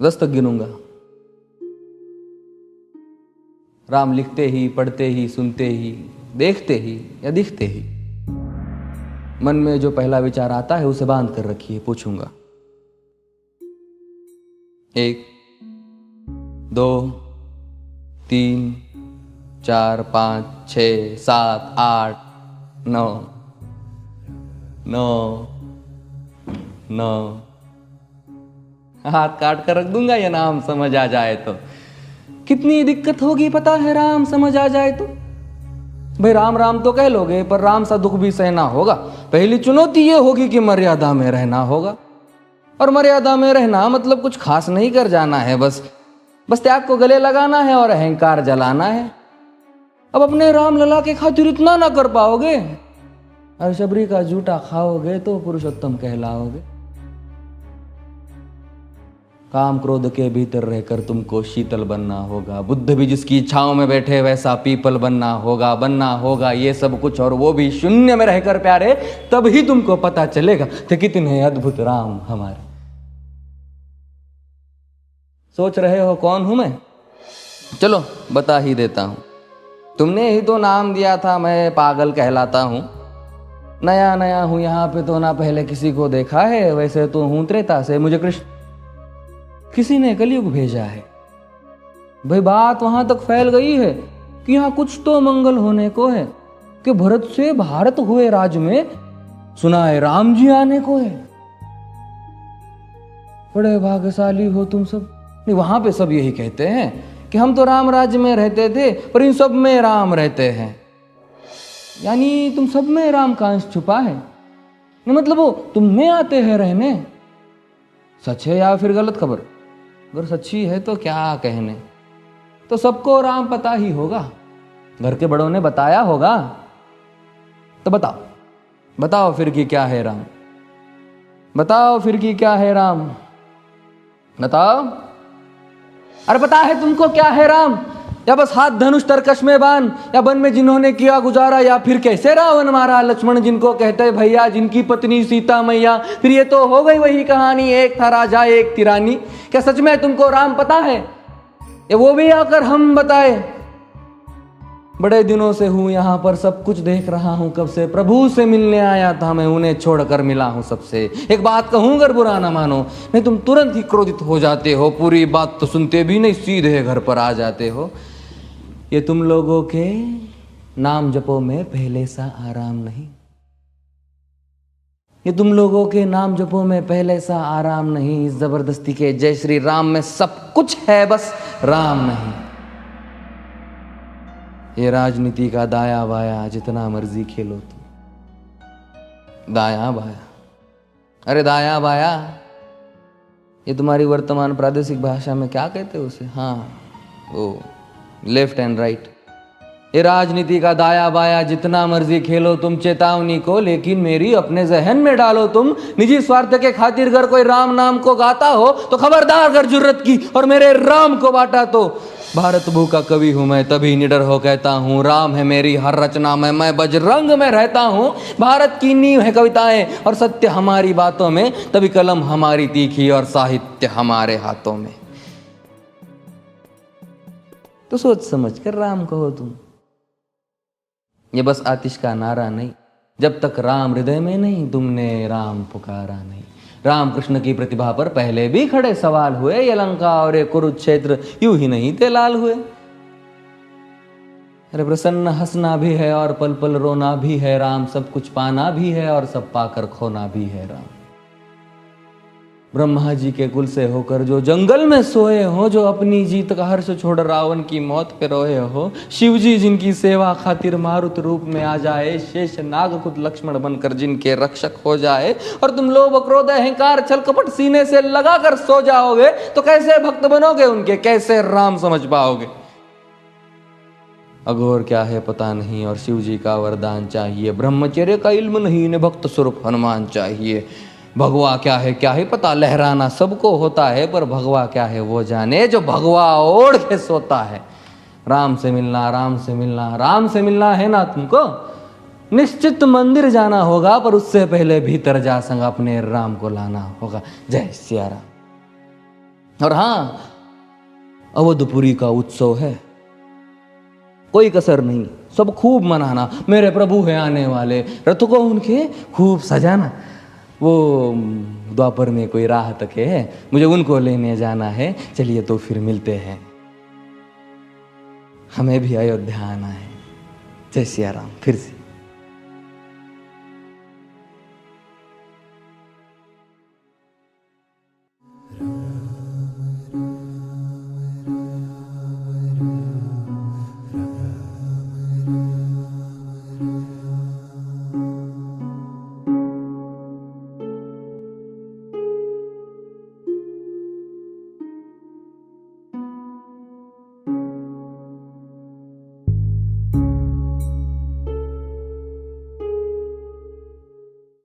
10 तक गिनूंगा। राम लिखते ही, पढ़ते ही, सुनते ही, देखते ही या दिखते ही मन में जो पहला विचार आता है उसे बांध कर रखिए। पूछूंगा 1 2 3 4 5 6 7 8 9 9 9। हाथ काट कर रख दूंगा ये नाम समझ आ जाए तो। कितनी दिक्कत होगी पता है राम समझ आ जाए तो। भाई राम राम तो कह लोगे पर राम सा दुख भी सहना होगा। पहली चुनौती ये होगी कि मर्यादा में रहना होगा। और मर्यादा में रहना मतलब कुछ खास नहीं कर जाना है, बस त्याग को गले लगाना है और अहंकार जलाना है। अब अपने राम लला के खातिर इतना ना कर पाओगे और शबरी का जूठा खाओगे तो पुरुषोत्तम कहलाओगे। काम क्रोध के भीतर रहकर तुमको शीतल बनना होगा। बुद्ध भी जिसकी इच्छाओं में बैठे वैसा पीपल बनना होगा ये सब कुछ, और वो भी शून्य में रहकर प्यारे। तब ही तुमको पता चलेगा कि कितने अद्भुत राम हमारे। सोच रहे हो कौन हूं मैं? चलो बता ही देता हूं। तुमने ही तो नाम दिया था मैं पागल कहलाता हूं। नया नया हूं यहाँ पे तो ना पहले किसी को देखा है। वैसे तो हूं त्रेता से, मुझे कृष्ण किसी ने कलयुग भेजा है। भाई बात वहां तक फैल गई है कि यहाँ कुछ तो मंगल होने को है कि भरत से भारत हुए राज में सुना है राम जी आने को है। बड़े भाग्यशाली हो तुम सब। नहीं, वहां पे सब यही कहते हैं कि हम तो राम राज्य में रहते थे पर इन सब में राम रहते हैं। यानी तुम सब में राम का अंश छुपा है। नहीं मतलब वो तुम में आते हैं रहने। सच है या फिर गलत खबर? अगर सच्ची है तो क्या कहने। तो सबको राम पता ही होगा, घर के बड़ों ने बताया होगा। तो बताओ फिर कि क्या है राम। बताओ फिर कि क्या है राम। बताओ। अरे पता है तुमको क्या है राम? या बस हाथ धनुष तरकश में बान, या वन में जिन्होंने किया गुजारा, या फिर कैसे रावण मारा लक्ष्मण जिनको कहते भैया, जिनकी पत्नी सीता मैया। फिर ये तो हो गई वही कहानी, एक था राजा एक थी रानी। क्या सच में तुमको राम पता है? या वो भी आकर हम बताए? बड़े दिनों से हूं यहाँ पर, सब कुछ देख रहा हूं कब से। प्रभु से मिलने आया था मैं, उन्हें छोड़कर मिला हूं सबसे। एक बात कहूं अगर बुरा ना मानो, नहीं तुम तुरंत ही क्रोधित हो जाते हो। पूरी बात तो सुनते भी नहीं, सीधे घर पर आ जाते हो। ये तुम लोगों के नाम जपो में पहले सा आराम नहीं। ये तुम लोगों के नाम जपो में पहले सा आराम नहीं। इस जबरदस्ती के जय श्री राम में सब कुछ है, बस राम नहीं। ये राजनीति का दाया बाया जितना मर्जी खेलो तुम। दाया बाया, अरे दाया बाया ये तुम्हारी वर्तमान प्रादेशिक भाषा में क्या कहते हो उसे? हाँ वो लेफ्ट एंड राइट। ये राजनीति का दाया बाया जितना मर्जी खेलो तुम चेतावनी को, लेकिन मेरी अपने जहन में डालो तुम। निजी स्वार्थ के खातिर अगर कोई राम नाम को गाता हो तो खबरदार अगर जुर्रत की और मेरे राम को बांटा तो। भारत भू का कवि हूं मैं, तभी निडर हो कहता हूं राम है मेरी हर रचना में। मैं बजरंग में रहता हूं, भारत की नींव है कविताएं और सत्य हमारी बातों में। तभी कलम हमारी तीखी और साहित्य हमारे हाथों में। तो सोच समझ कर राम कहो तुम। ये बस आतिश का नारा नहीं, जब तक राम हृदय में नहीं तुमने राम पुकारा नहीं। राम कृष्ण की प्रतिभा पर पहले भी खड़े सवाल हुए। ये लंका और ये कुरुक्षेत्र यूं ही नहीं थे लाल हुए। अरे प्रसन्न हंसना भी है और पल पल रोना भी है राम। सब कुछ पाना भी है और सब पाकर खोना भी है राम। ब्रह्मा जी के कुल से होकर जो जंगल में सोए हो, जो अपनी जीत का हर्ष छोड़ रावण की मौत पे रोए हो। शिव जी जिनकी सेवा खातिर मारुत रूप में आ जाए। शेष नाग खुद लक्ष्मण बनकर जिनके रक्षक हो जाए। और तुम लोभ क्रोध अहंकार छल कपट सीने से लगा कर सो जाओगे तो कैसे भक्त बनोगे उनके, कैसे राम समझ पाओगे? अघोर क्या है पता नहीं और शिव जी का वरदान चाहिए। ब्रह्मचर्य का इल्म नहीं, इन्हें भक्त स्वरूप हनुमान चाहिए। भगवा क्या है पता, लहराना सबको होता है पर भगवा क्या है वो जाने जो भगवा ओढ़ के सोता है। राम से मिलना, राम से मिलना, राम से मिलना है ना तुमको? निश्चित मंदिर जाना होगा पर उससे पहले भीतर जा संग अपने राम को लाना होगा। जय सिया राम। और हाँ, अवधपुरी का उत्सव है, कोई कसर नहीं, सब खूब मनाना। मेरे प्रभु है आने वाले, रथ को उनके खूब सजाना। वो द्वापर में कोई राह तक है, मुझे उनको लेने जाना है। चलिए तो फिर मिलते हैं, हमें भी अयोध्या आना है। जय सिया राम। फिर से